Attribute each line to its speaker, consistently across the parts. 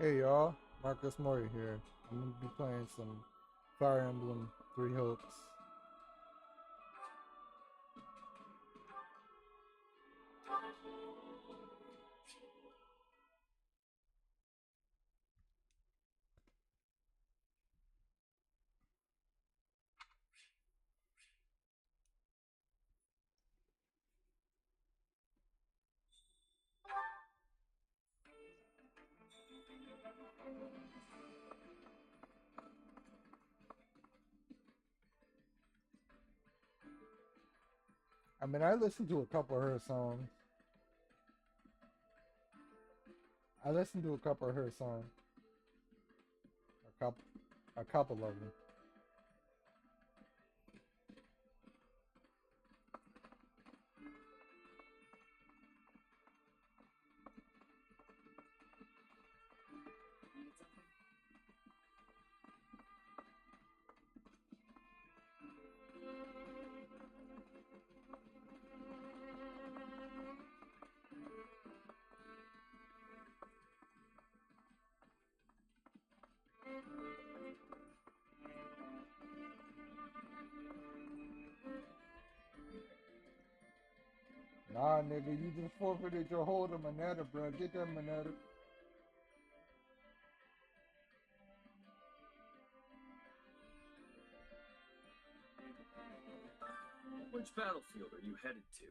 Speaker 1: Hey y'all, Marcus Murray here. I'm gonna be playing some Fire Emblem Three Hopes. I mean, I listened to a couple of her songs. I listened to a couple of her songs. A couple, a couple of them. Nah, nigga, you just forfeited your hold of Manetta, bro. Get that Manetta.
Speaker 2: Which battlefield are you headed to?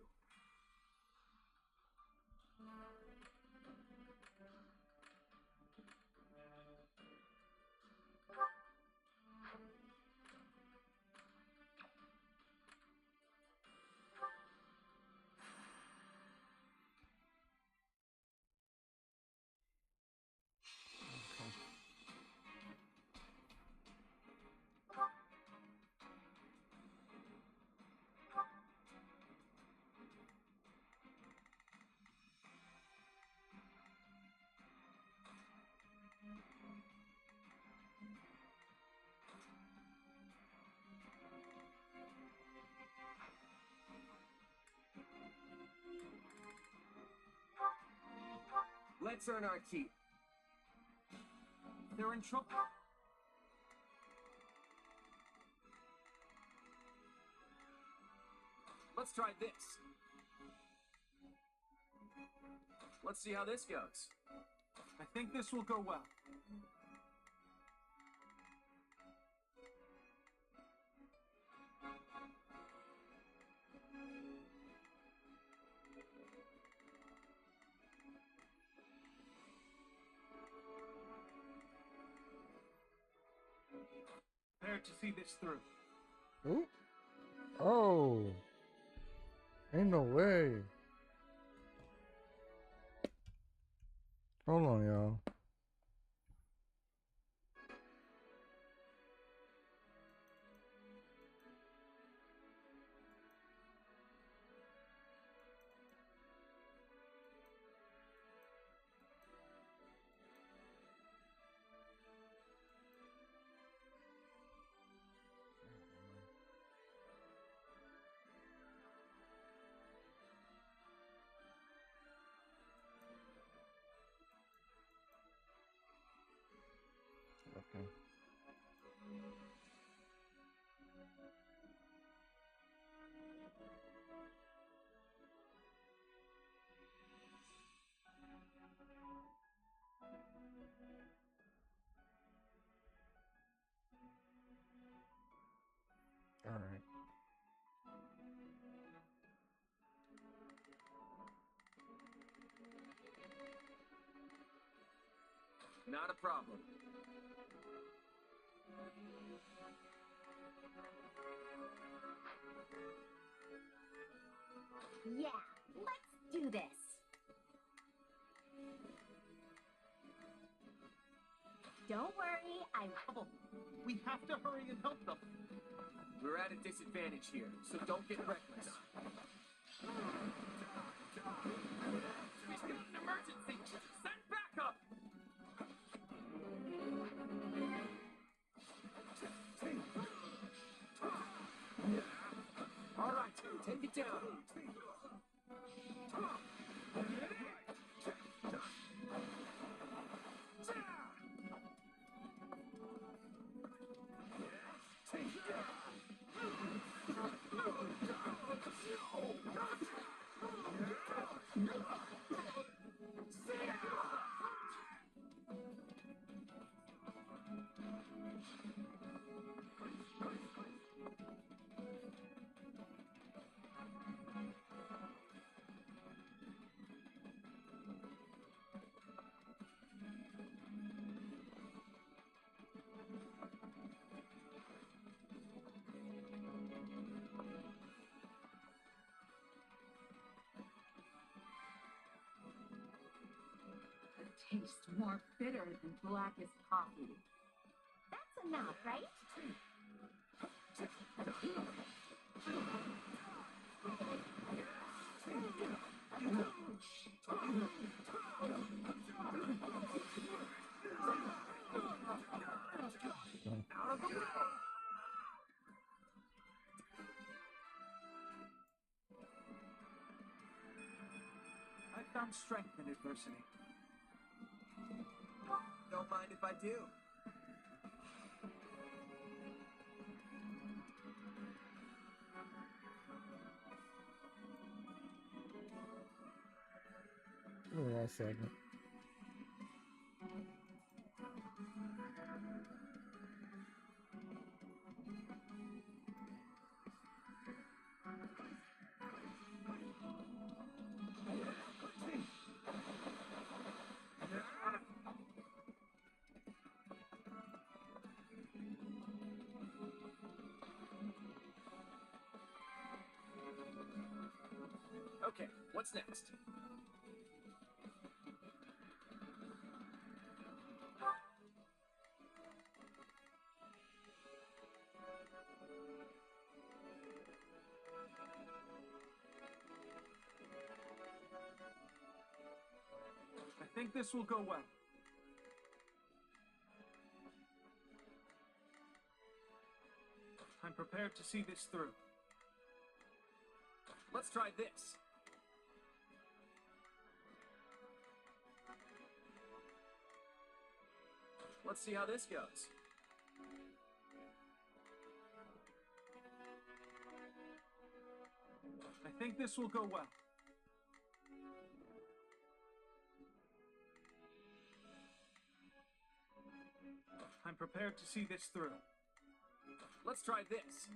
Speaker 2: Let's earn our keep. They're in trouble. Let's try this. Let's see how this goes.
Speaker 3: I think this will go well. There to see this through.
Speaker 1: Ooh. Oh. Ain't no way. Hold on, y'all. Okay. All right.
Speaker 2: Not a problem.
Speaker 4: Yeah, let's do this. Don't worry, I will.
Speaker 3: We have to hurry and help them.
Speaker 2: We're at a disadvantage here, so don't get reckless. We should an emergency! Send backup! All right, take it down.
Speaker 5: taste more bitter than blackest coffee.
Speaker 4: That's enough, right?
Speaker 3: I found strength in adversity.
Speaker 2: Don't mind if I do.
Speaker 1: Give me 1 second.
Speaker 2: Okay, what's next?
Speaker 3: I think this will go well. I'm prepared to see this through.
Speaker 2: Let's try this. Let's see how this goes.
Speaker 3: I think this will go well. I'm prepared to see this through.
Speaker 2: Let's try this.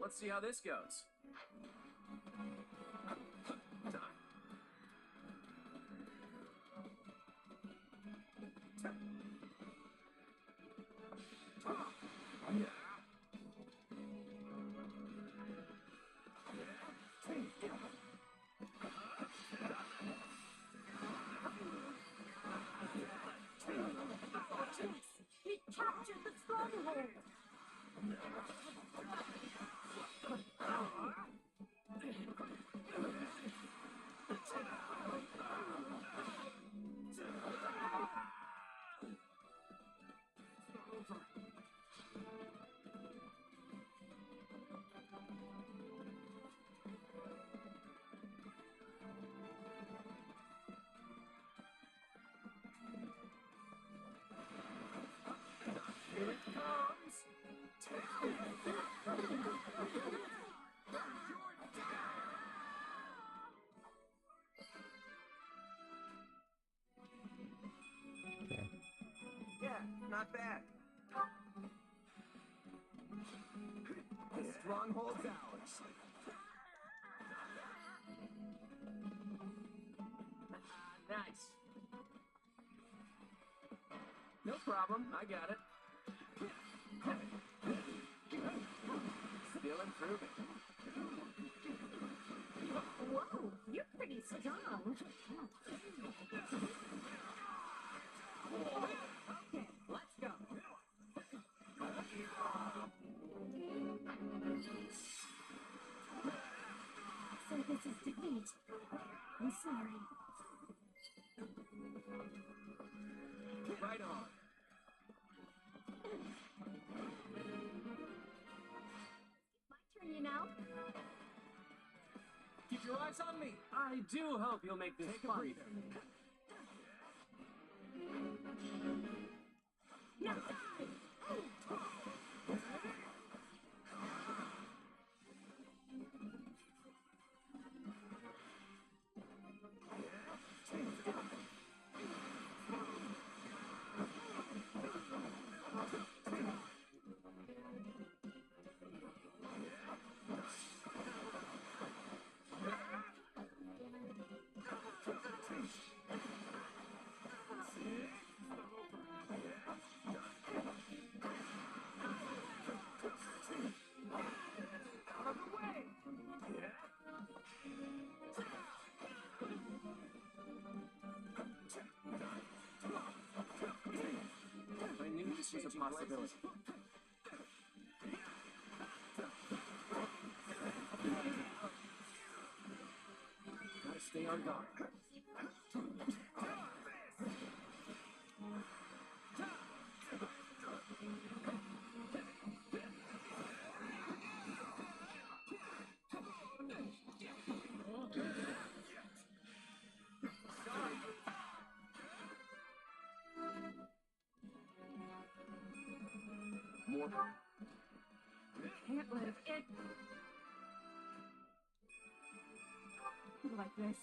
Speaker 2: Let's see how this goes.
Speaker 4: He captured the stronghold!
Speaker 2: Here it comes!
Speaker 1: Okay.
Speaker 2: Yeah, not bad. The stronghold's ours. Nice. No problem, I got it. Still improving.
Speaker 4: Whoa, you're pretty strong.
Speaker 2: Okay, let's go.
Speaker 4: So this is defeat. I'm sorry.
Speaker 2: Right on.
Speaker 4: My turn, you know?
Speaker 2: Keep your eyes on me. I do hope you'll make this Take fun. A breather.
Speaker 4: Now,
Speaker 2: this was a possibility. Gotta stay on guard. More.
Speaker 5: Can't let it like this.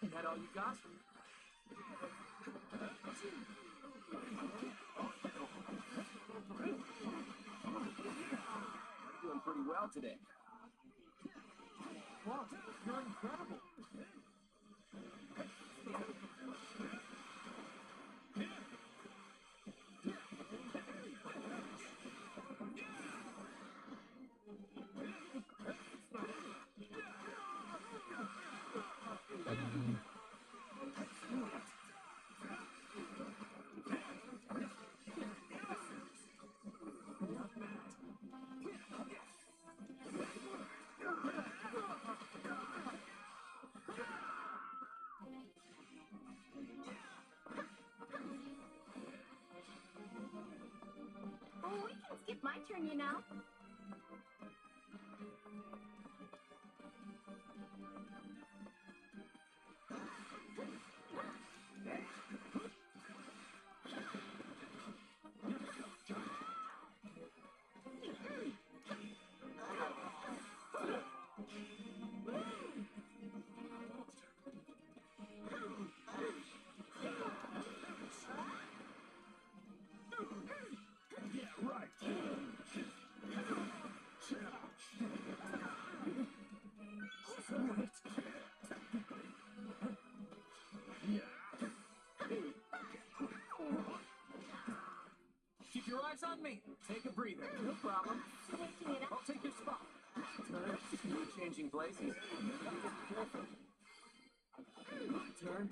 Speaker 2: Is that all you got? You're doing pretty well today.
Speaker 3: Wow, you're incredible.
Speaker 4: Oh, we can skip my turn, you know.
Speaker 2: Keep your eyes on me. Take a breather. No problem.
Speaker 4: Taking it up.
Speaker 2: I'll take your spot. Turn. Changing places. Careful. Turn.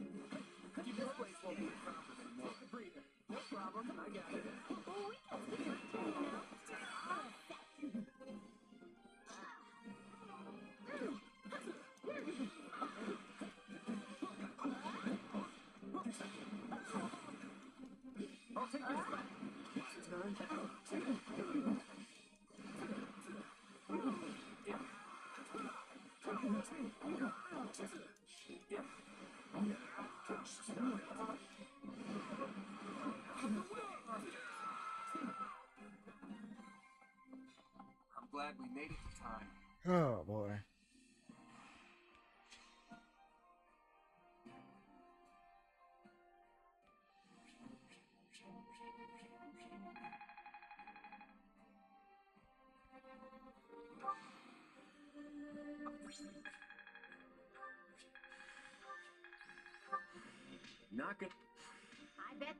Speaker 2: Keep this place won't be a problem anymore. Breather. No problem. I got it.
Speaker 4: Oh, we can skip my turn, you know.
Speaker 2: I'll take your spot. Turn. I'm glad we made it to time.
Speaker 1: Oh boy.
Speaker 2: Not good.
Speaker 4: I bet.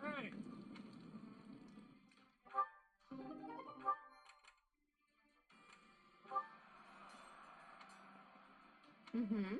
Speaker 3: Hey!
Speaker 4: Mm-hmm.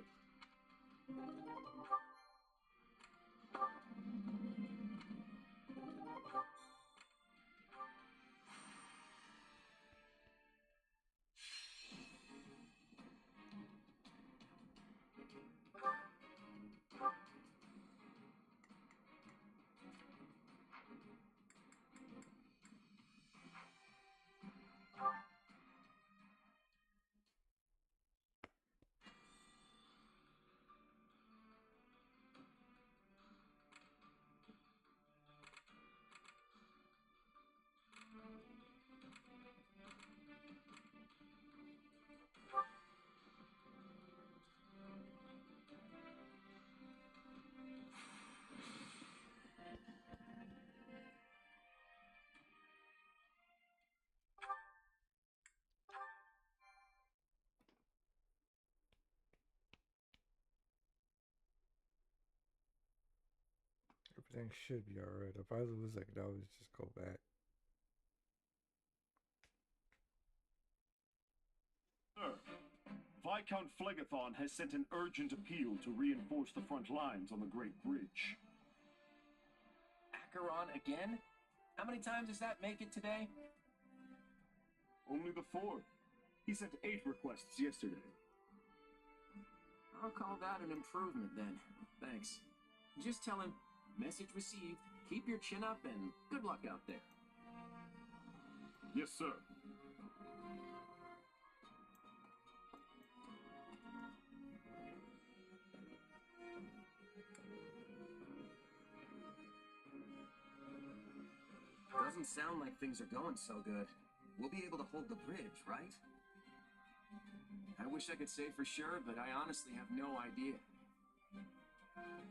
Speaker 1: Everything should be alright. If I lose, I could always just go back.
Speaker 3: Sir, Viscount Phlegathon has sent an urgent appeal to reinforce the front lines on the Great Bridge.
Speaker 6: Acheron again? How many times does that make it today?
Speaker 3: Only the 4. He sent 8 requests yesterday.
Speaker 6: I'll call that an improvement then. Thanks. Just tell him, message received, keep your chin up, and good luck out there.
Speaker 3: Yes, sir.
Speaker 6: Doesn't sound like things are going so good. We'll be able to hold the bridge, right? I wish I could say for sure, but I honestly have no idea.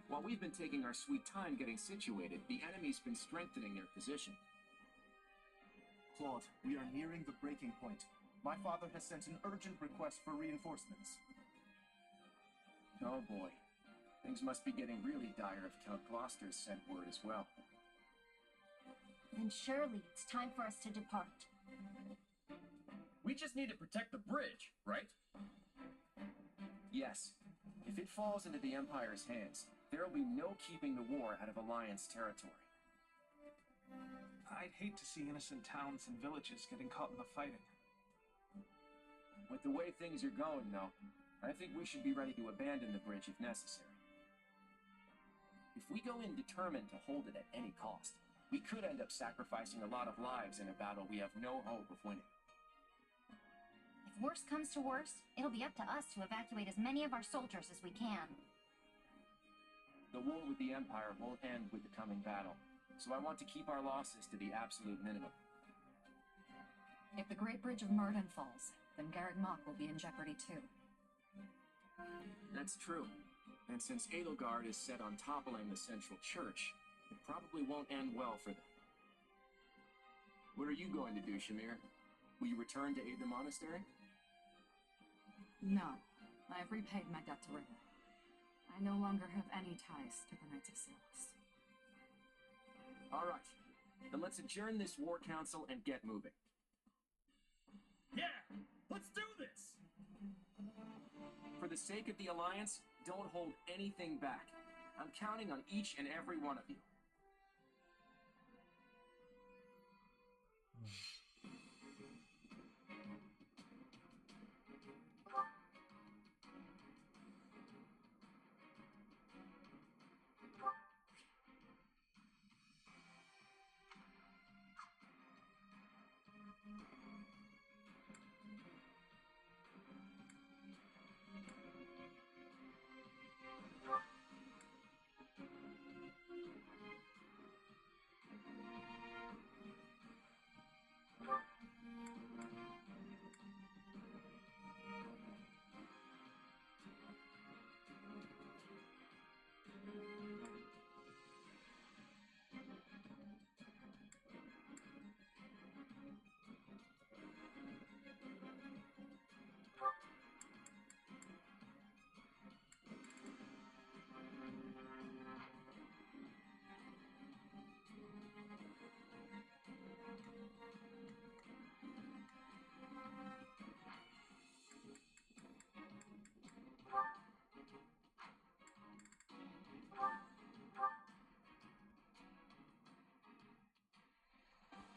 Speaker 6: While we've been taking our sweet time getting situated, the enemy's been strengthening their position.
Speaker 2: Claude, we are nearing the breaking point. My father has sent an urgent request for reinforcements.
Speaker 6: Oh boy. Things must be getting really dire if Count Gloucester's sent word as well.
Speaker 4: Then surely it's time for us to depart.
Speaker 6: We just need to protect the bridge, right? Yes. If it falls into the Empire's hands, there'll be no keeping the war out of Alliance territory.
Speaker 2: I'd hate to see innocent towns and villages getting caught in the fighting.
Speaker 6: With the way things are going, though, I think we should be ready to abandon the bridge if necessary. If we go in determined to hold it at any cost, we could end up sacrificing a lot of lives in a battle we have no hope of winning.
Speaker 4: If worst comes to worst, it'll be up to us to evacuate as many of our soldiers as we can.
Speaker 6: The war with the Empire won't end with the coming battle, so I want to keep our losses to the absolute minimum.
Speaker 5: If the Great Bridge of Murden falls, then Garreg Mach will be in jeopardy too.
Speaker 6: That's true. And since Edelgard is set on toppling the Central Church, it probably won't end well for them. What are you going to do, Shamir? Will you return to aid the monastery?
Speaker 5: No, I've repaid my debt to River. I no longer have any ties to the Knights of Salus.
Speaker 6: All right, then let's adjourn this war council and get moving.
Speaker 3: Yeah! Let's do this!
Speaker 6: For the sake of the Alliance, don't hold anything back. I'm counting on each and every one of you.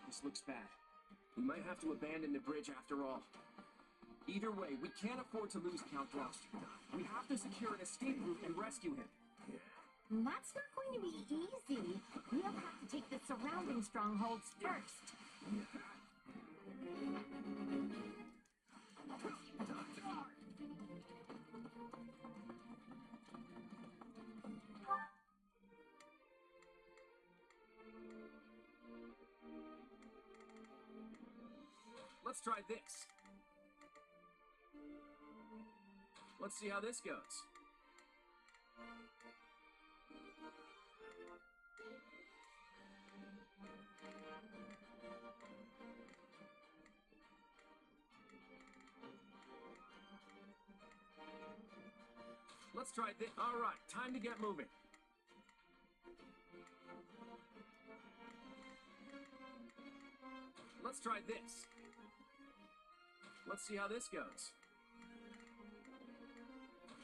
Speaker 6: This looks bad. We might have to abandon the bridge after all. Either way, we can't afford to lose Count Gloucester. We have to secure an escape route and rescue him.
Speaker 4: That's not going to be easy. We'll have to take the surrounding strongholds first.
Speaker 6: Let's try this. Let's see how this goes. Let's try this. All right, time to get moving. Let's try this. Let's see how this goes.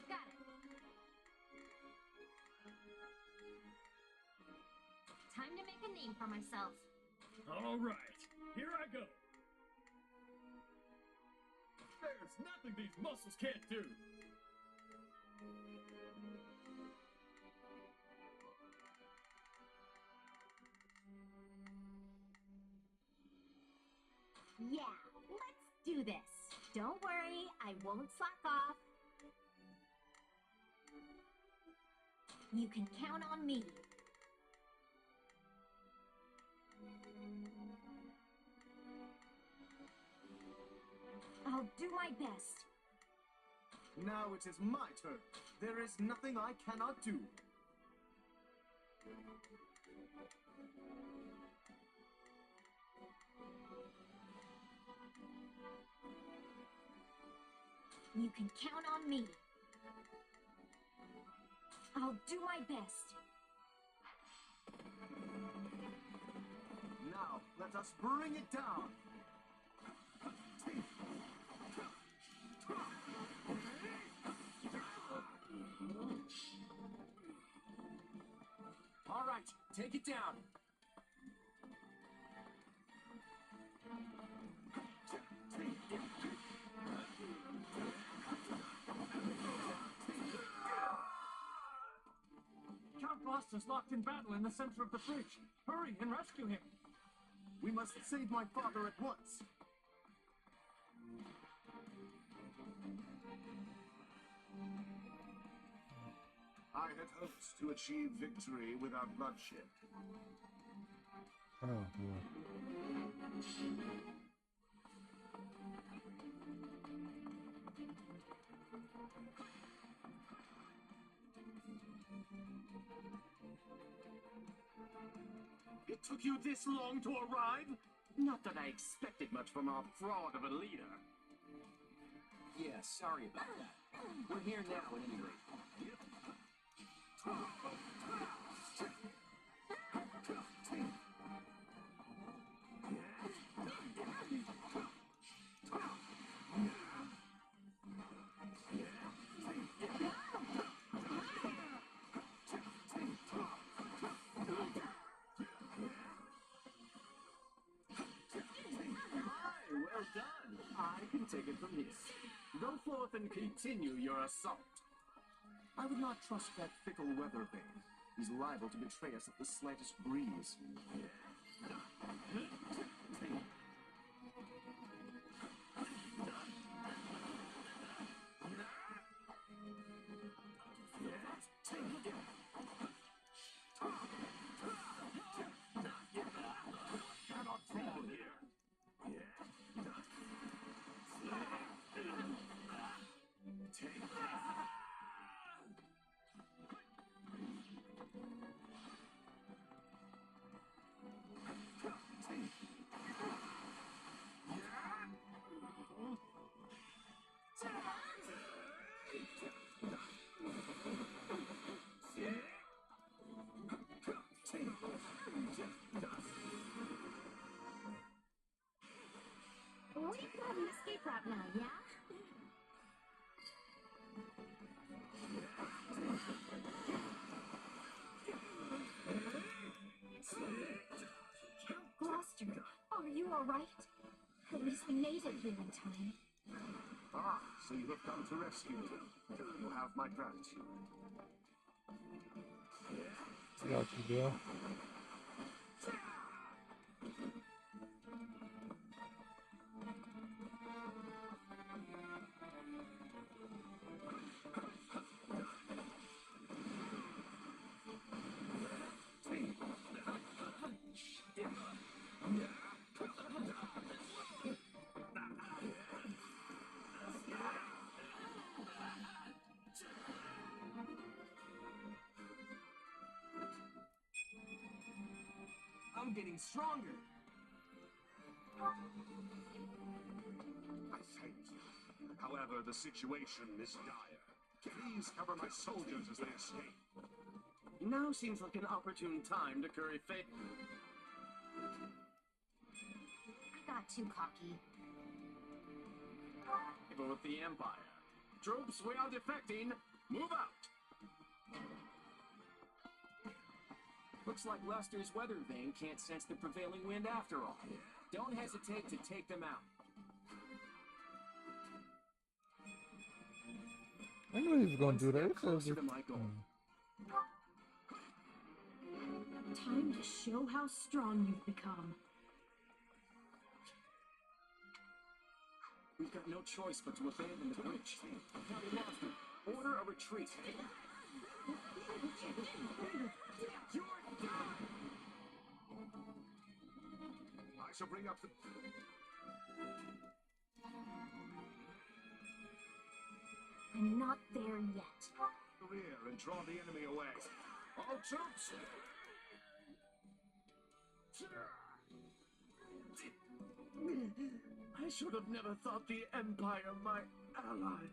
Speaker 4: Got it. Time to make a name for myself.
Speaker 7: All right, here I go. There's nothing these muscles can't do.
Speaker 4: Yeah, let's do this. Don't worry, I won't slack off. You can count on me. I'll do my best.
Speaker 2: Now it is my turn. There is nothing I cannot do.
Speaker 4: You can count on me. I'll do my best.
Speaker 2: Now, let us bring it down.
Speaker 6: All right, take it down.
Speaker 7: Count Gloucester's locked in battle in the center of the bridge. Hurry and rescue him.
Speaker 2: We must save my father at once. I had hoped to achieve victory without bloodshed.
Speaker 1: Oh, boy.
Speaker 2: It took you this long to arrive? Not that I expected much from our fraud of a leader.
Speaker 6: Yeah, sorry about that. We're here now, at any rate.
Speaker 2: Well done. I can take it from here. Go forth and continue your assault. I would not trust that fickle weather vane. He's liable to betray us at the slightest breeze. Cannot fall here. Take that.
Speaker 4: We've got an escape route now, yeah? Count Gloucester, are you alright? At least we made it here in time.
Speaker 2: Ah, so you have come to rescue me. You have my gratitude.
Speaker 1: Got you, Bill.
Speaker 2: I'm getting stronger. I thank you. However, the situation is dire. Please cover my soldiers as they escape.
Speaker 6: Now seems like an opportune time to curry favor.
Speaker 4: I not too cocky.
Speaker 2: People with the Empire. Troops, we are defecting. Move out. Looks like Lester's weather vane can't sense the prevailing wind after all. Don't hesitate to take them out.
Speaker 1: I knew he was gonna do that. It says
Speaker 2: Closer
Speaker 1: it.
Speaker 2: to my goal.
Speaker 4: Time to show how strong you've become.
Speaker 2: We've got no choice but to abandon the bridge. Captain Master, order a retreat. You're done!
Speaker 3: I shall bring up the...
Speaker 4: I'm not there yet.
Speaker 3: rear and draw the enemy away. All troops!
Speaker 2: I should have never thought the Empire my ally.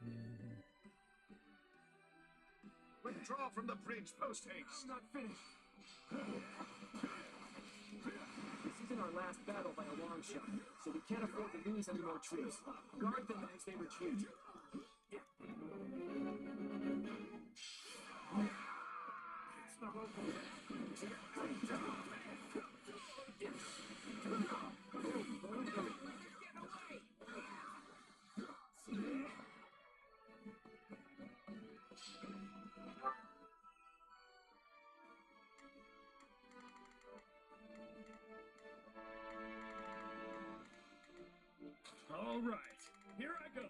Speaker 3: Withdraw from the bridge, post haste!
Speaker 2: I'm not finished. This isn't our last battle by a long shot, so we can't afford to lose any more troops. Guard them as they retreat. It's not over.
Speaker 7: All right, here I go.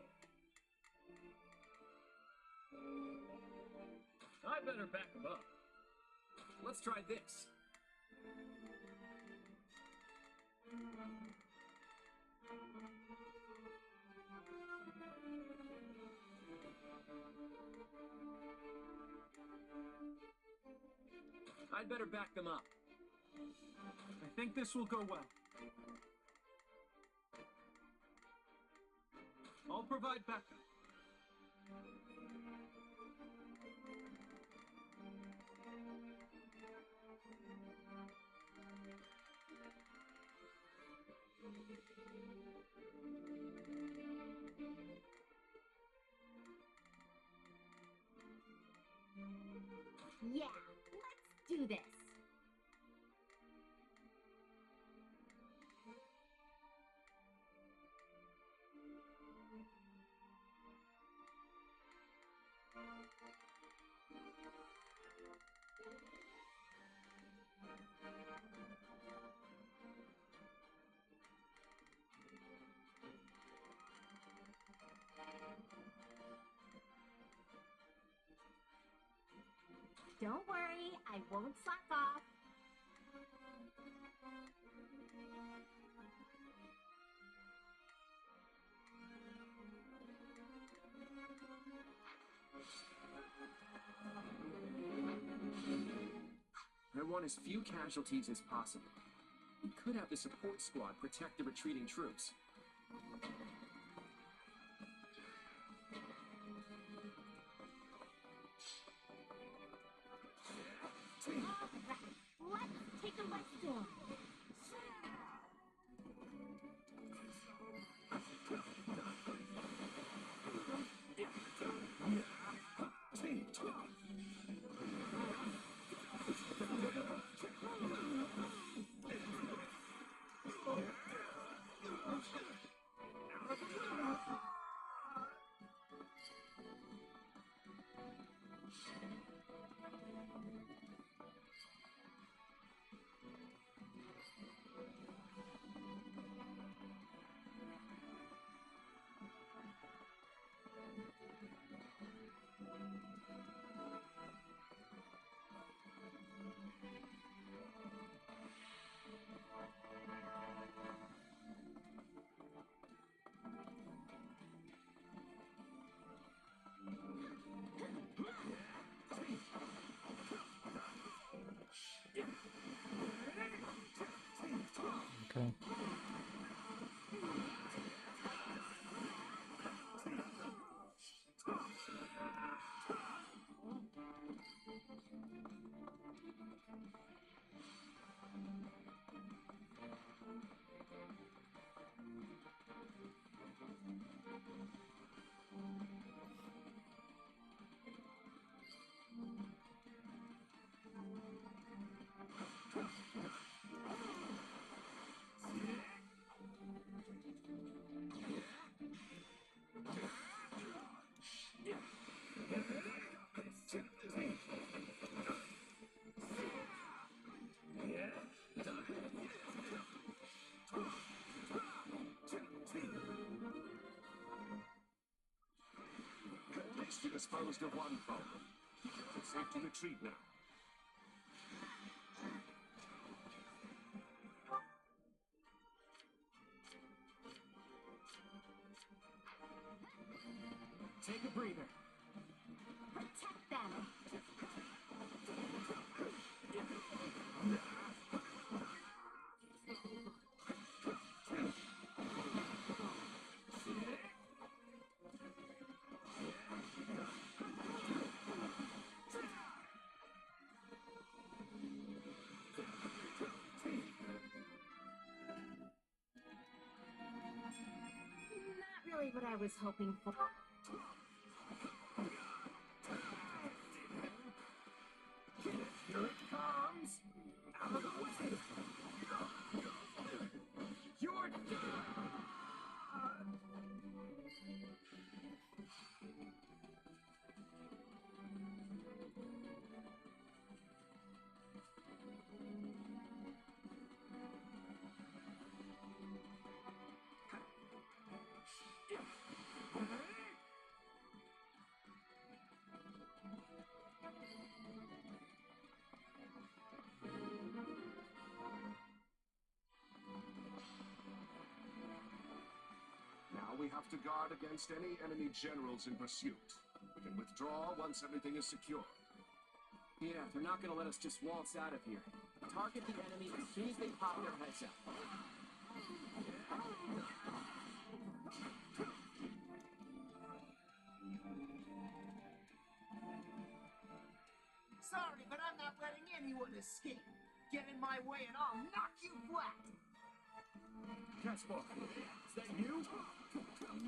Speaker 7: I better back him up.
Speaker 2: Let's try this. I'd better back them up.
Speaker 7: I think this will go well. I'll provide backup.
Speaker 4: Yeah, let's do this. Don't worry, I won't slack off.
Speaker 2: I want as few casualties as possible. We could have the support squad protect the retreating troops.
Speaker 4: Alright, let's take them by storm.
Speaker 2: disposed of one foe. It's safe to retreat now.
Speaker 6: Take a breather.
Speaker 4: Protect them. Not really what I was hoping for.
Speaker 2: Here it comes! Out of the way! You're done! Now we have to guard against any enemy generals in pursuit. We can withdraw once everything is secure.
Speaker 6: Yeah, they're not gonna let us just waltz out of here. Target the enemy as soon as they pop their heads out.
Speaker 8: Sorry, but I'm not letting anyone escape. Get in my way and I'll knock you flat.
Speaker 3: Caspar, is that you?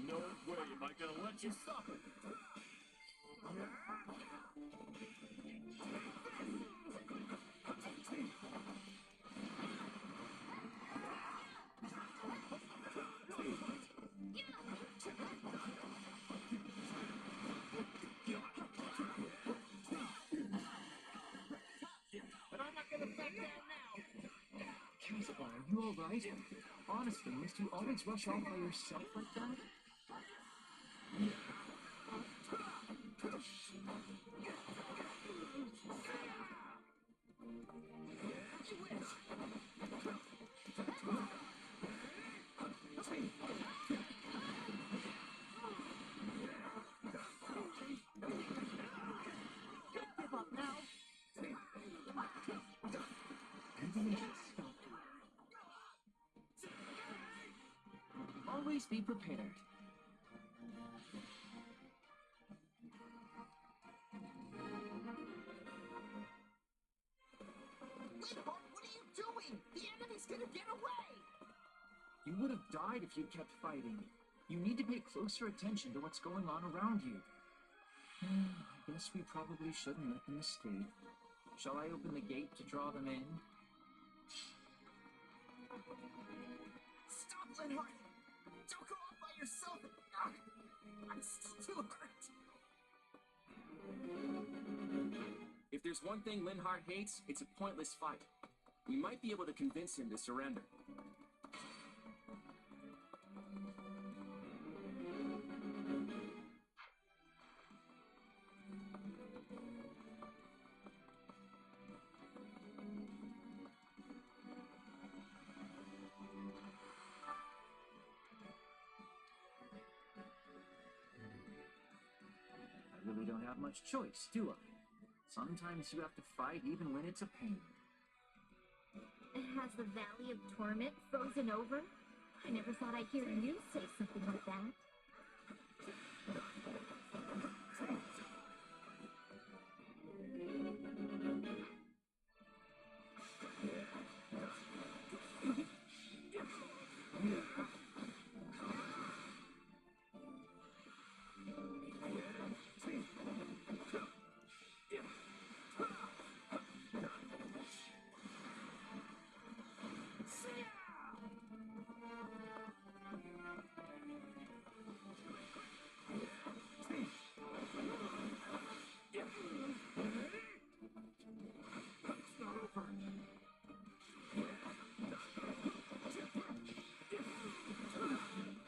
Speaker 3: No way am I gonna let you stop it.
Speaker 8: But I'm not gonna back down now.
Speaker 6: Caspar, are you alright? Honestly, must you always rush off by yourself like that?
Speaker 8: Give up now.
Speaker 6: Always be prepared.
Speaker 8: Linhardt, what are you doing? The enemy's gonna get away.
Speaker 6: You would have died if you kept fighting. You need to pay closer attention to what's going on around you. I guess we probably shouldn't let them escape. Shall I open the gate to draw them in?
Speaker 8: Stop, Linhardt. Don't go off by yourself. I'm still too hurt.
Speaker 6: If there's one thing Linhardt hates, it's a pointless fight. We might be able to convince him to surrender. I really don't have much choice, do I? Sometimes you have to fight even when it's a pain.
Speaker 4: Has the Valley of Torment frozen over? I never thought I'd hear you say something like that.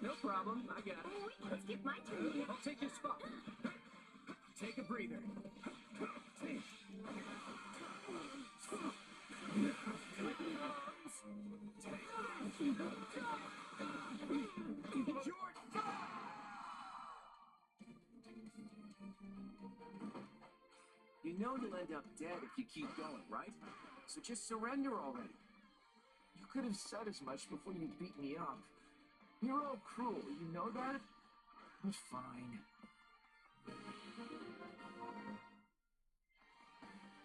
Speaker 6: No problem, I got it.
Speaker 4: Let's get my turn.
Speaker 6: I'll take your spot. take a breather. You know you'll end up dead if you keep going, right? So just surrender already. You could have said as much before you beat me up. You're all cruel, you know that? It's fine.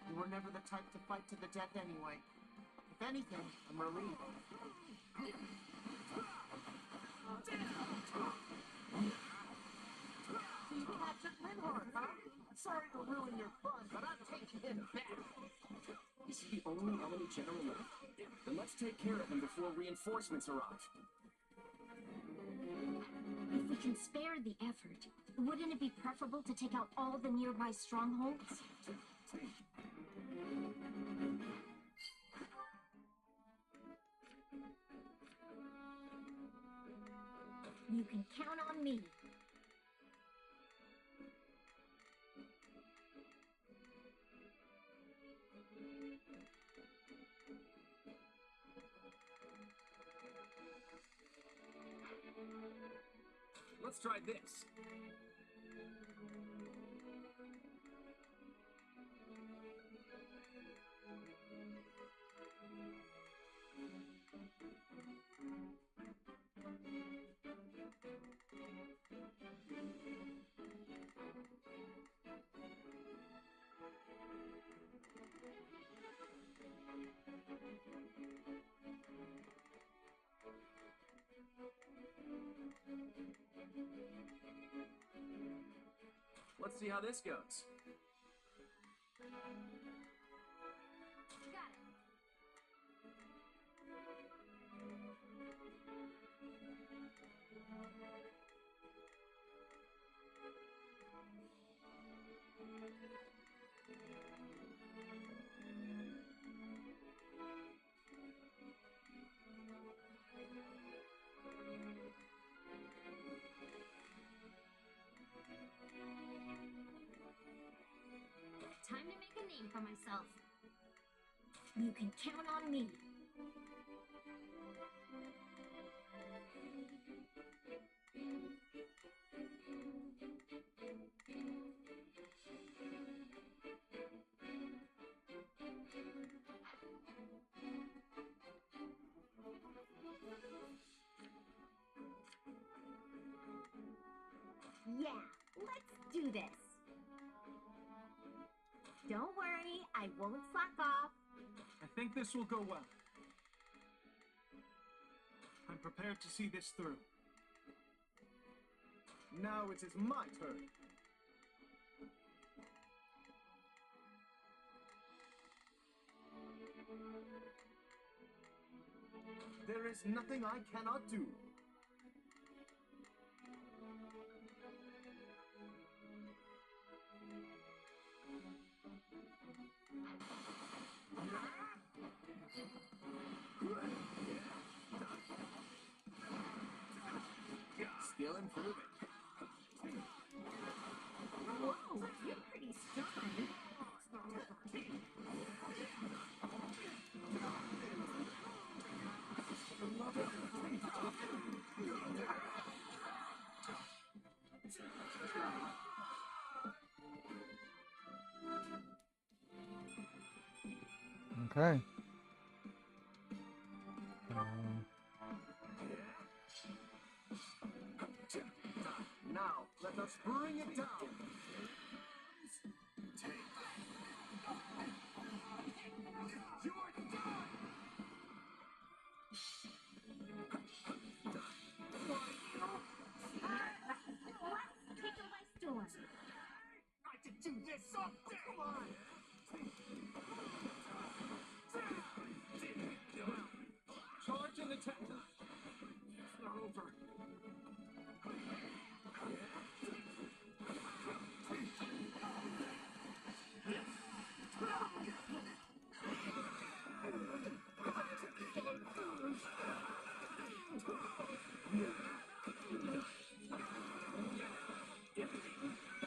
Speaker 6: You were never the type to fight to the death anyway. If anything, I'm relieved. So you captured Lindhorn, huh? Sorry to ruin your fun, but I'm taking him back. Is he the only enemy general left? Then let's take care of him before reinforcements arrive.
Speaker 4: If we can spare the effort, wouldn't it be preferable to take out all the nearby strongholds? You can count on me.
Speaker 6: Let's try this. Let's see how this goes.
Speaker 4: Got it. Time to make a name for myself. You can count on me. Yeah, let's do this. Don't worry, I won't slack off.
Speaker 7: I think this will go well. I'm prepared to see this through.
Speaker 2: Now it is my turn. There is nothing I cannot do.
Speaker 6: Still improving.
Speaker 4: Whoa, you're pretty strong.
Speaker 1: Okay.
Speaker 2: Now, let us bring it down. You're done!
Speaker 4: Let's take it by storm.
Speaker 2: I can do this someday! Come on!
Speaker 7: Charge and attack. It's not over.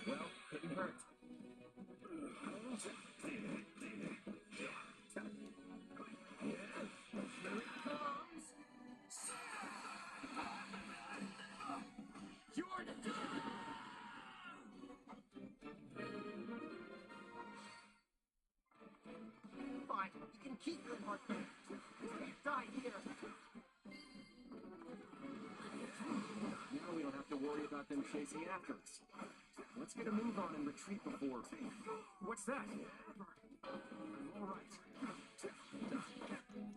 Speaker 6: Well, couldn't hurt.
Speaker 2: coward! Die here! Now we don't have to worry about them chasing after us. Let's get a move on and retreat before... What's that? All right.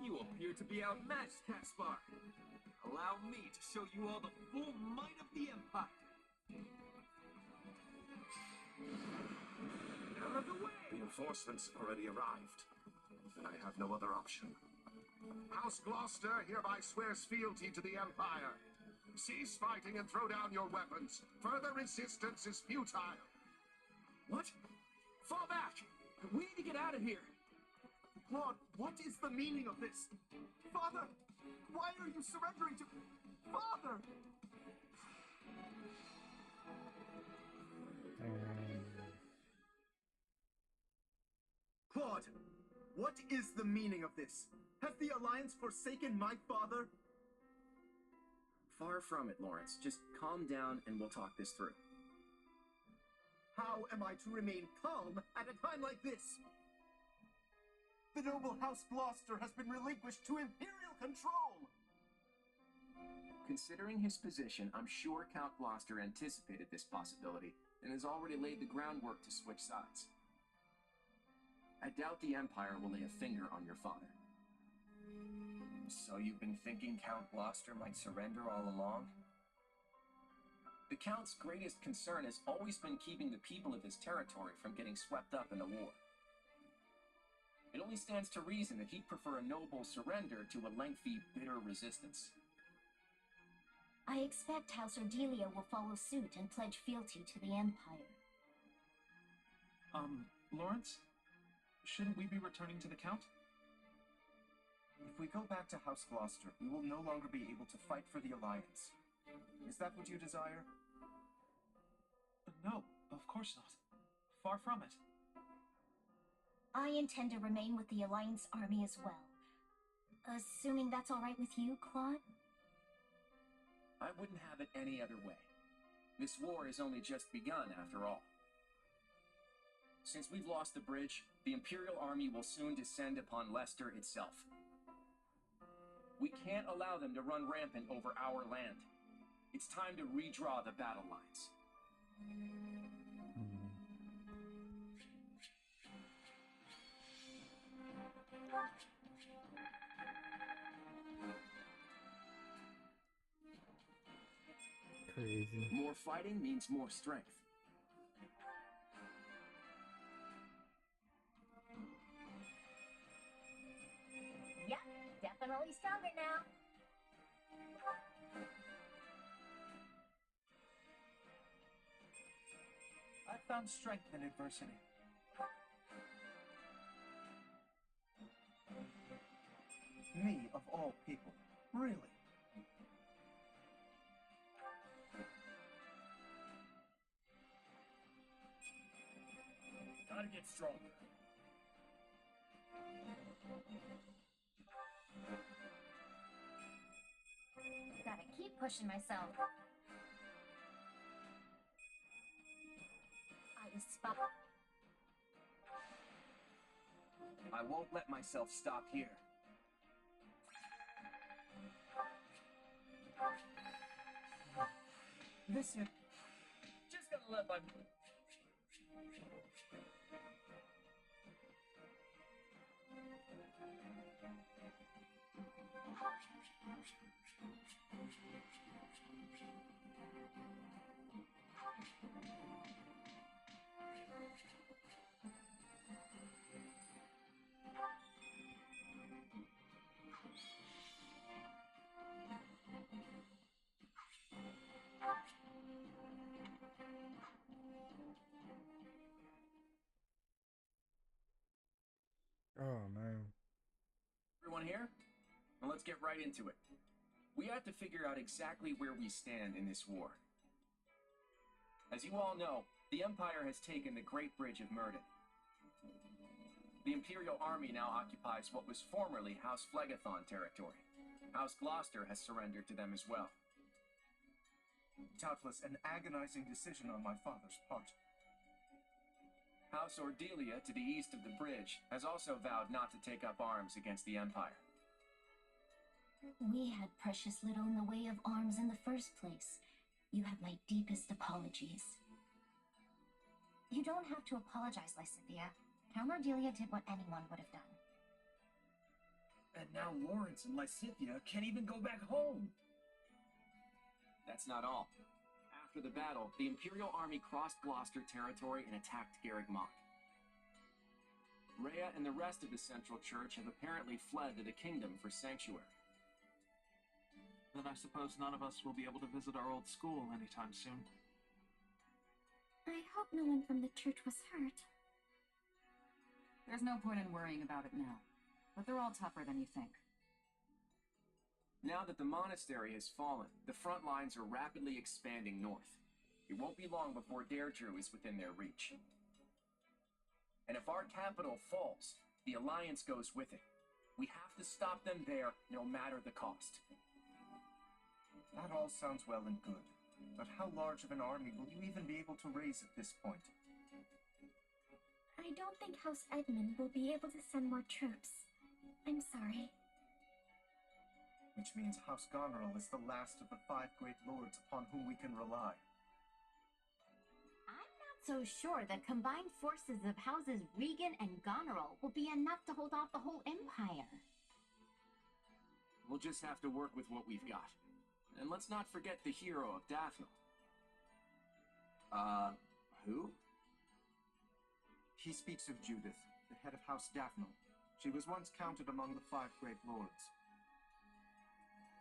Speaker 2: You appear to be outmatched, Caspar. Allow me to show you all the full might of the Empire. Out of the way!
Speaker 9: Reinforcements have already arrived, and I have no other option. House Gloucester hereby swears fealty to the Empire. Cease fighting and throw down your weapons. Further resistance is futile.
Speaker 2: What? Fall back! We need to get out of here! Claude, what is the meaning of this? Father! Why are you surrendering to... Father! Claude, what is the meaning of this? Has the Alliance forsaken my father?
Speaker 6: Far from it, Lawrence. Just calm down and we'll talk this through.
Speaker 2: How am I to remain calm at a time like this? The noble House Gloucester has been relinquished to Imperial control!
Speaker 6: Considering his position, I'm sure Count Gloucester anticipated this possibility and has already laid the groundwork to switch sides. I doubt the Empire will lay a finger on your father.
Speaker 2: So you've been thinking Count Gloucester might surrender all along?
Speaker 6: The Count's greatest concern has always been keeping the people of his territory from getting swept up in a war. It only stands to reason that he'd prefer a noble surrender to a lengthy, bitter resistance.
Speaker 4: I expect House Ordelia will follow suit and pledge fealty to the Empire.
Speaker 7: Lawrence? Shouldn't we be returning to the Count?
Speaker 2: If we go back to House Gloucester, we will no longer be able to fight for the Alliance. Is that what you desire?
Speaker 7: No, of course not. Far from it.
Speaker 4: I intend to remain with the Alliance army as well. Assuming that's all right with you, Claude?
Speaker 6: I wouldn't have it any other way. This war has only just begun, after all. Since we've lost the bridge, the Imperial army will soon descend upon Leicester itself. We can't allow them to run rampant over our land. It's time to redraw the battle lines.
Speaker 1: Crazy.
Speaker 6: More fighting means more strength.
Speaker 4: Yep, definitely stronger now.
Speaker 2: I found strength in adversity. Me, of all people. Really?
Speaker 7: Gotta get stronger.
Speaker 4: Gotta keep pushing myself. I spot.
Speaker 2: I won't let myself stop here. Listen, just gonna let my...
Speaker 1: Oh man.
Speaker 6: Everyone here? Well, let's get right into it. We have to figure out exactly where we stand in this war. As you all know, the Empire has taken the Great Bridge of Murden. The Imperial Army now occupies what was formerly House Phlegethon territory. House Gloucester has surrendered to them as well.
Speaker 2: Doubtless an agonizing decision on my father's part.
Speaker 6: House Ordelia, to the east of the bridge, has also vowed not to take up arms against the Empire.
Speaker 4: We had precious little in the way of arms in the first place. You have my deepest apologies. You don't have to apologize, Lysithea. Count Ordelia did what anyone would have done.
Speaker 10: And now Lawrence and Lysithea can't even go back home.
Speaker 6: That's not all. After the battle, the Imperial army crossed Gloucester territory and attacked Garreg-Mach. Rhea and the rest of the Central Church have apparently fled to the kingdom for sanctuary.
Speaker 7: Then I suppose none of us will be able to visit our old school anytime soon.
Speaker 4: I hope no one from the church was hurt.
Speaker 5: There's no point in worrying about it now, but they're all tougher than you think.
Speaker 6: Now that the monastery has fallen, the front lines are rapidly expanding north. It won't be long before Deirdre is within their reach. And if our capital falls, the Alliance goes with it. We have to stop them there, no matter the cost.
Speaker 2: That all sounds well and good, but how large of an army will you even be able to raise at this point?
Speaker 4: I don't think House Edmund will be able to send more troops. I'm sorry.
Speaker 2: Which means House Goneril is the last of the 5 great lords upon whom we can rely.
Speaker 11: I'm not so sure the combined forces of Houses Regan and Goneril will be enough to hold off the whole empire.
Speaker 6: We'll just have to work with what we've got. And let's not forget the hero of Daphne. Who?
Speaker 2: He speaks of Judith, the head of House Daphne. She was once counted among the 5 great lords.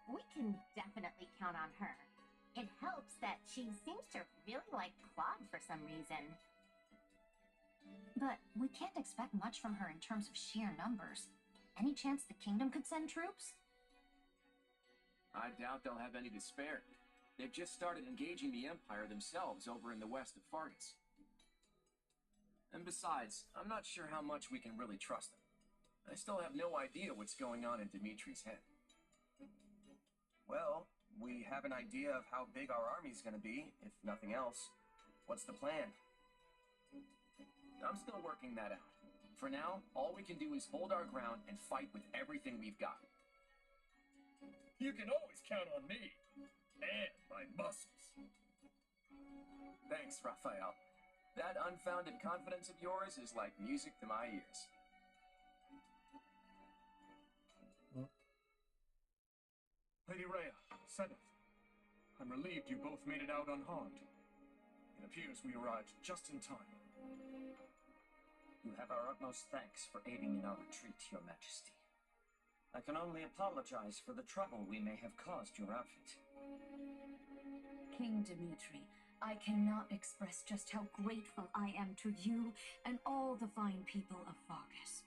Speaker 11: We can definitely count on her. It helps that she seems to really like Claude for some reason.
Speaker 4: But we can't expect much from her in terms of sheer numbers. Any chance the kingdom could send troops?
Speaker 6: I doubt they'll have any to spare. They've just started engaging the Empire themselves over in the west of Fargus. And besides, I'm not sure how much we can really trust them. I still have no idea what's going on in Dimitri's head.
Speaker 2: Well, we have an idea of how big our army's gonna be, if nothing else. What's the plan?
Speaker 6: I'm still working that out. For now, all we can do is hold our ground and fight with everything we've got.
Speaker 10: You can always count on me. And my muscles.
Speaker 6: Thanks, Raphael. That unfounded confidence of yours is like music to my ears.
Speaker 3: Lady Rhea, Seneth, I'm relieved you both made it out unharmed. It appears we arrived just in time.
Speaker 10: You have our utmost thanks for aiding in our retreat, Your Majesty. I can only apologize for the trouble we may have caused your outfit.
Speaker 5: King Dimitri, I cannot express just how grateful I am to you and all the fine people of Fargus.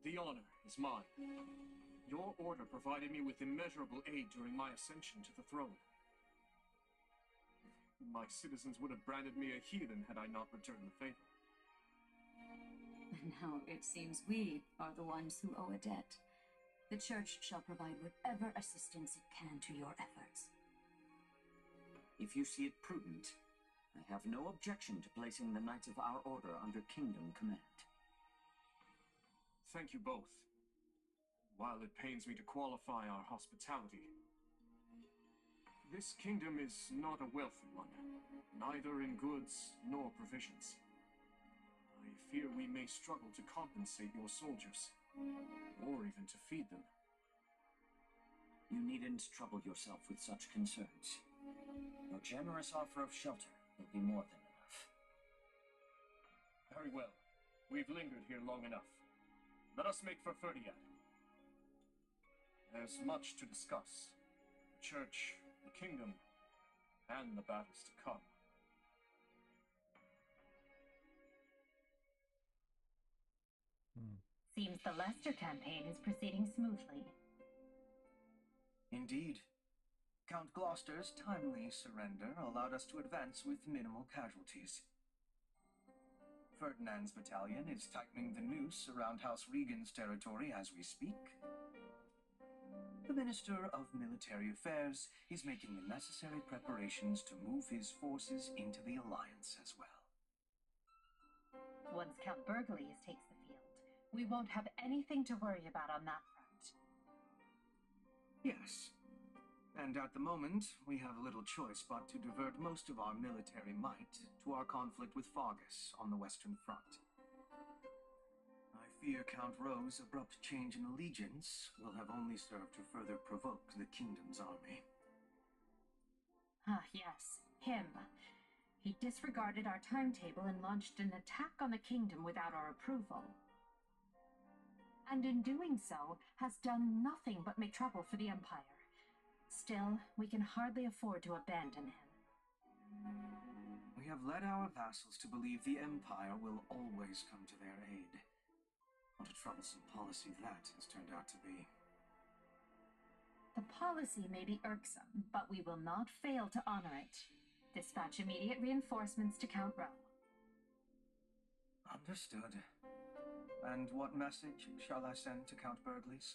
Speaker 3: The honor is mine. Your order provided me with immeasurable aid during my ascension to the throne. My citizens would have branded me a heathen had I not returned the favor.
Speaker 5: And now it seems we are the ones who owe a debt. The Church shall provide whatever assistance it can to your efforts.
Speaker 10: If you see it prudent, I have no objection to placing the Knights of our Order under Kingdom command.
Speaker 3: Thank you both. While it pains me to qualify our hospitality, this kingdom is not a wealthy one, neither in goods nor provisions. I fear we may struggle to compensate your soldiers, or even to feed them.
Speaker 10: You needn't trouble yourself with such concerns. Your generous offer of shelter will be more than enough.
Speaker 3: Very well. We've lingered here long enough. Let us make for Ferdiad. There's much to discuss. The Church, the Kingdom, and the battles to come.
Speaker 11: Seems the Leicester campaign is proceeding smoothly.
Speaker 2: Indeed. Count Gloucester's timely surrender allowed us to advance with minimal casualties. Ferdinand's battalion is tightening the noose around House Regan's territory as we speak. The Minister of Military Affairs is making the necessary preparations to move his forces into the Alliance as well.
Speaker 12: Once Count Burglius takes the field, we won't have anything to worry about on that front.
Speaker 3: Yes. And at the moment, we have little choice but to divert most of our military might to our conflict with Fargus on the Western Front. I fear Count Rowe's abrupt change in allegiance will have only served to further provoke the kingdom's army.
Speaker 12: Ah, yes, him. He disregarded our timetable and launched an attack on the kingdom without our approval. And in doing so, has done nothing but make trouble for the Empire. Still, we can hardly afford to abandon him.
Speaker 3: We have led our vassals to believe the Empire will always come to their aid. What a troublesome policy that has turned out to be.
Speaker 12: The policy may be irksome, but we will not fail to honor it. Dispatch immediate reinforcements to Count Rowe.
Speaker 3: Understood. And what message shall I send to Count Burglius?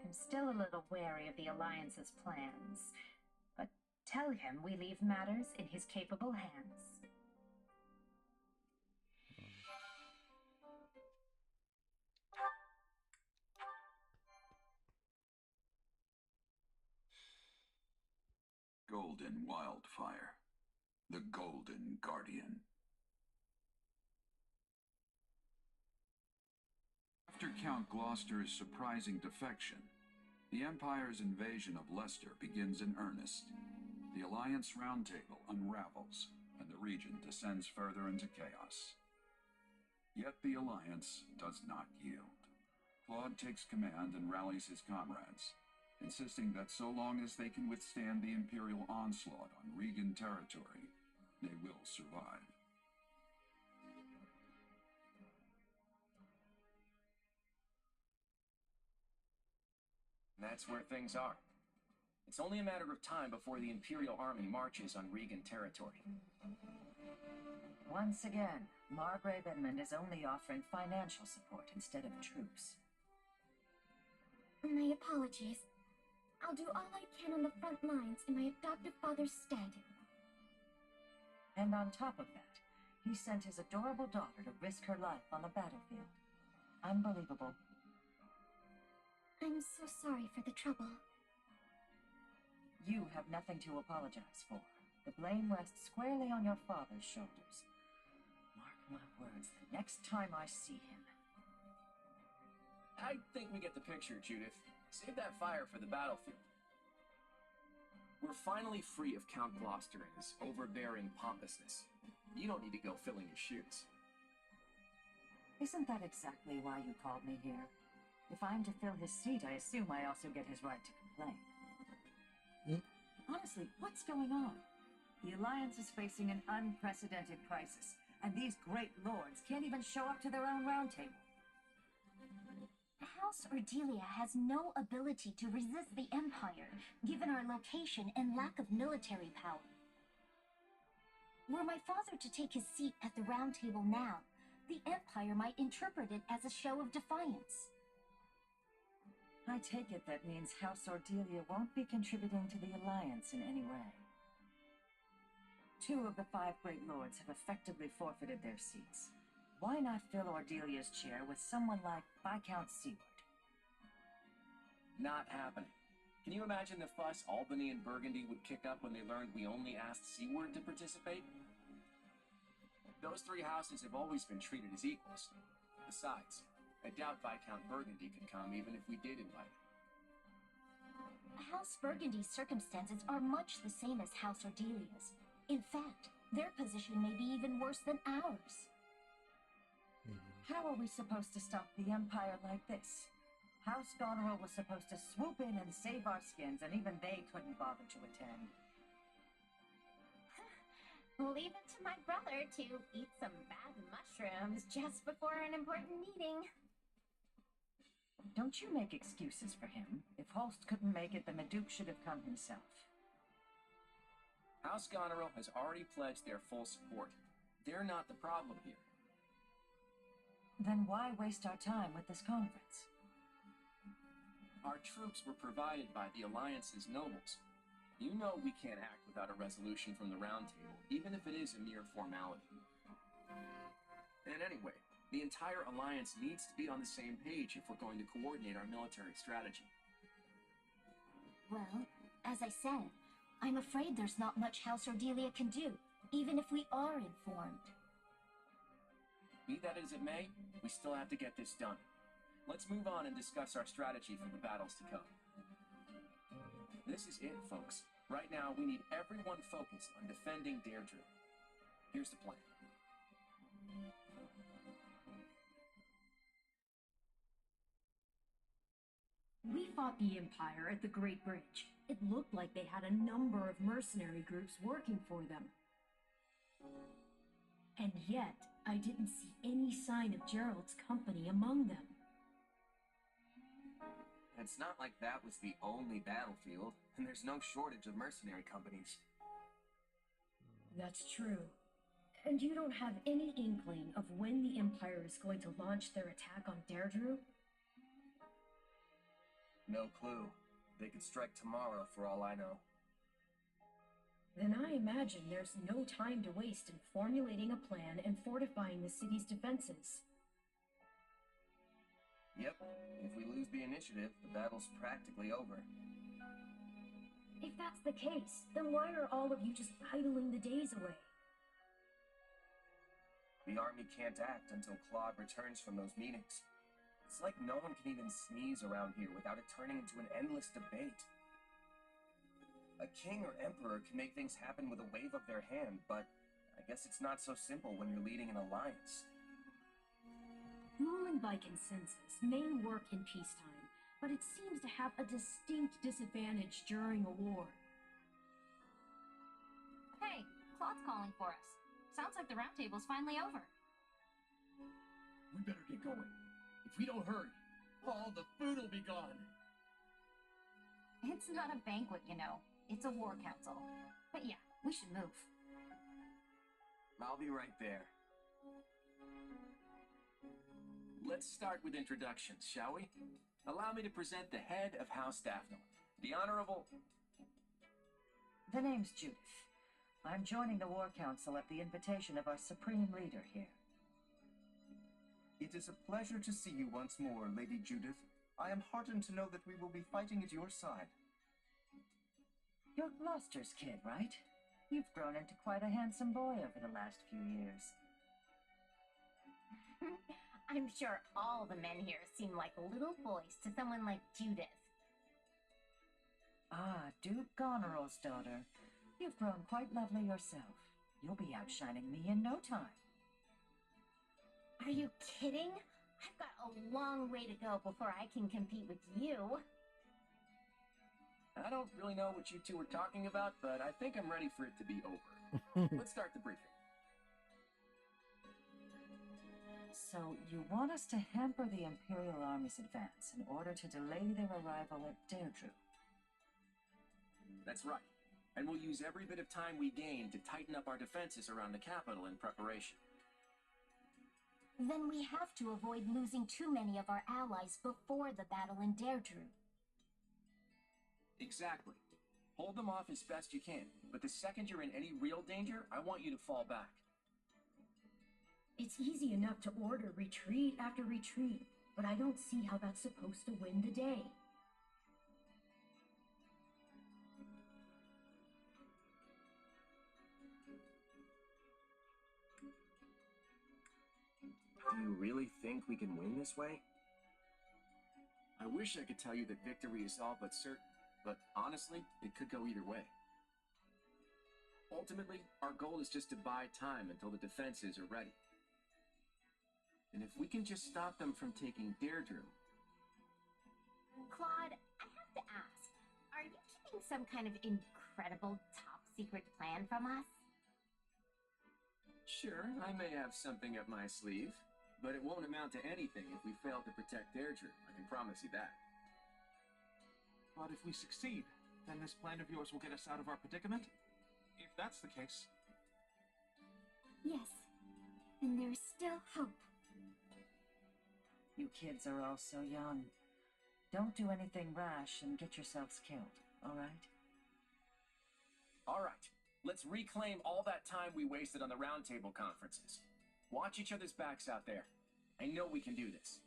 Speaker 12: I'm still a little wary of the Alliance's plans, but tell him we leave matters in his capable hands.
Speaker 13: Golden Wildfire, the Golden Guardian. After Count Gloucester's surprising defection, the Empire's invasion of Leicester begins in earnest. The Alliance Roundtable unravels, and the region descends further into chaos. Yet the Alliance does not yield. Claude takes command and rallies his comrades, insisting that so long as they can withstand the Imperial onslaught on Regan territory, they will survive.
Speaker 6: That's where things are. It's only a matter of time before the Imperial army marches on Regan territory.
Speaker 14: Once again, Margrave Edmund is only offering financial support instead of troops.
Speaker 4: My apologies. I'll do all I can on the front lines in my adoptive father's stead.
Speaker 14: And on top of that, he sent his adorable daughter to risk her life on the battlefield. Unbelievable.
Speaker 4: I'm so sorry for the trouble.
Speaker 14: You have nothing to apologize for. The blame rests squarely on your father's shoulders. Mark my words, the next time I see him.
Speaker 6: I think we get the picture, Judith. Save that fire for the battlefield. We're finally free of Count Gloucester and his overbearing pompousness. You don't need to go filling your shoes.
Speaker 14: Isn't that exactly why you called me here? If I'm to fill his seat, I assume I also get his right to complain. Honestly, what's going on? The Alliance is facing an unprecedented crisis, and these great lords can't even show up to their own roundtable.
Speaker 4: House Ordelia has no ability to resist the Empire, given our location and lack of military power. Were my father to take his seat at the Round Table now, the Empire might interpret it as a show of defiance.
Speaker 14: I take it that means House Ordelia won't be contributing to the Alliance in any way. 2 of the 5 Great Lords have effectively forfeited their seats. Why not fill Ordelia's chair with someone like Viscount Seward?
Speaker 6: Not happening. Can you imagine the fuss Albany and Burgundy would kick up when they learned we only asked Seward to participate? Those 3 houses have always been treated as equals. Besides, I doubt Viscount Burgundy could come even if we did invite him.
Speaker 4: House Burgundy's circumstances are much the same as House Ordelia's. In fact, their position may be even worse than ours.
Speaker 14: How are we supposed to stop the Empire like this? House Goneril was supposed to swoop in and save our skins, and even they couldn't bother to attend.
Speaker 11: Leave it to my brother to eat some bad mushrooms just before an important meeting.
Speaker 14: Don't you make excuses for him. If Holst couldn't make it, then the Duke should have come himself.
Speaker 6: House Goneril has already pledged their full support. They're not the problem here.
Speaker 14: Then why waste our time with this conference?
Speaker 6: Our troops were provided by the Alliance's nobles. You know we can't act without a resolution from the Round Table, even if it is a mere formality. And anyway, the entire alliance needs to be on the same page if we're going to coordinate our military strategy.
Speaker 4: Well, as I said, I'm afraid there's not much House Ordelia can do, even if we are informed.
Speaker 6: Be that as it may, we still have to get this done. Let's move on and discuss our strategy for the battles to come. This is it, folks. Right now, we need everyone focused on defending Deirdre. Here's the plan.
Speaker 12: We fought the Empire at the Great Bridge. It looked like they had a number of mercenary groups working for them. And yet, I didn't see any sign of Gerald's company among them.
Speaker 6: It's not like that was the only battlefield, and there's no shortage of mercenary companies.
Speaker 12: That's true. And you don't have any inkling of when the Empire is going to launch their attack on Deirdre?
Speaker 6: No clue. They could strike tomorrow for all I know.
Speaker 12: Then I imagine there's no time to waste in formulating a plan and fortifying the city's defenses.
Speaker 6: Yep. If we lose the initiative, the battle's practically over.
Speaker 12: If that's the case, then why are all of you just idling the days away?
Speaker 6: The army can't act until Claude returns from those meetings. It's like no one can even sneeze around here without it turning into an endless debate. A king or emperor can make things happen with a wave of their hand, but I guess it's not so simple when you're leading an alliance.
Speaker 12: Ruling by consensus may work in peacetime, but it seems to have a distinct disadvantage during a war.
Speaker 11: Hey, Claude's calling for us. Sounds like the round table's finally over.
Speaker 2: We better get going. If we don't hurry, all the food will be gone.
Speaker 11: It's not a banquet, you know. It's a war council. But yeah, we should move.
Speaker 6: I'll be right there. Let's start with introductions, shall we? Allow me to present the head of House Daphne, the Honorable...
Speaker 14: The name's Judith. I'm joining the War Council at the invitation of our Supreme Leader here.
Speaker 3: It is a pleasure to see you once more, Lady Judith. I am heartened to know that we will be fighting at your side.
Speaker 14: You're Gloucester's kid, right? You've grown into quite a handsome boy over the last few years.
Speaker 11: I'm sure all the men here seem like little boys to someone like Judith.
Speaker 14: Ah, Duke Goneril's daughter. You've grown quite lovely yourself. You'll be outshining me in no time.
Speaker 11: Are you kidding? I've got a long way to go before I can compete with you.
Speaker 6: I don't really know what you two were talking about, but I think I'm ready for it to be over. Let's start the briefing.
Speaker 14: So, you want us to hamper the Imperial Army's advance in order to delay their arrival at Deirdre?
Speaker 6: That's right. And we'll use every bit of time we gain to tighten up our defenses around the capital in preparation.
Speaker 4: Then we have to avoid losing too many of our allies before the battle in Deirdre.
Speaker 6: Exactly. Hold them off as best you can, but the second you're in any real danger, I want you to fall back.
Speaker 12: It's easy enough to order retreat after retreat, but I don't see how that's supposed to win the day.
Speaker 6: Do you really think we can win this way? I wish I could tell you that victory is all but certain, but honestly, it could go either way. Ultimately, our goal is just to buy time until the defenses are ready. And if we can just stop them from taking Deirdre...
Speaker 11: Claude, I have to ask, are you keeping some kind of incredible top-secret plan from us?
Speaker 6: Sure, I may have something up my sleeve, but it won't amount to anything if we fail to protect Deirdre, I can promise you that.
Speaker 7: But if we succeed, then this plan of yours will get us out of our predicament? If that's the case...
Speaker 4: Yes, and there's still hope.
Speaker 14: You kids are all so young. Don't do anything rash and get yourselves killed, all right?
Speaker 6: All right, let's reclaim all that time we wasted on the roundtable conferences. Watch each other's backs out there. I know we can do this.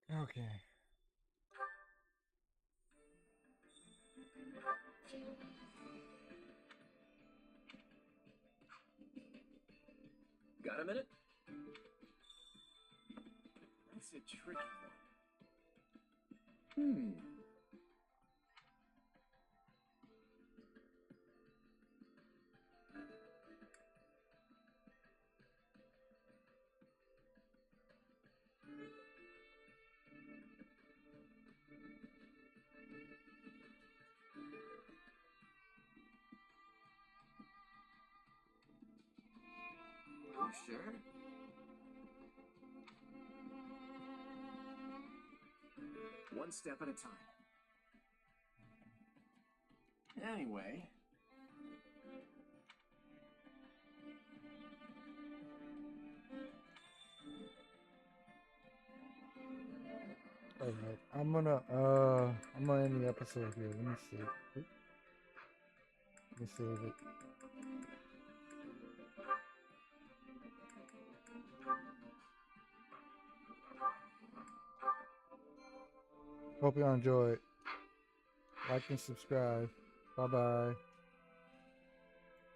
Speaker 1: Okay.
Speaker 6: Got a minute? That's a tricky one. You sure? One step at a time. Anyway.
Speaker 1: Alright, I'm gonna end the episode here. Let me see. Let me save it. Hope y'all enjoyed. Like and subscribe. Bye bye.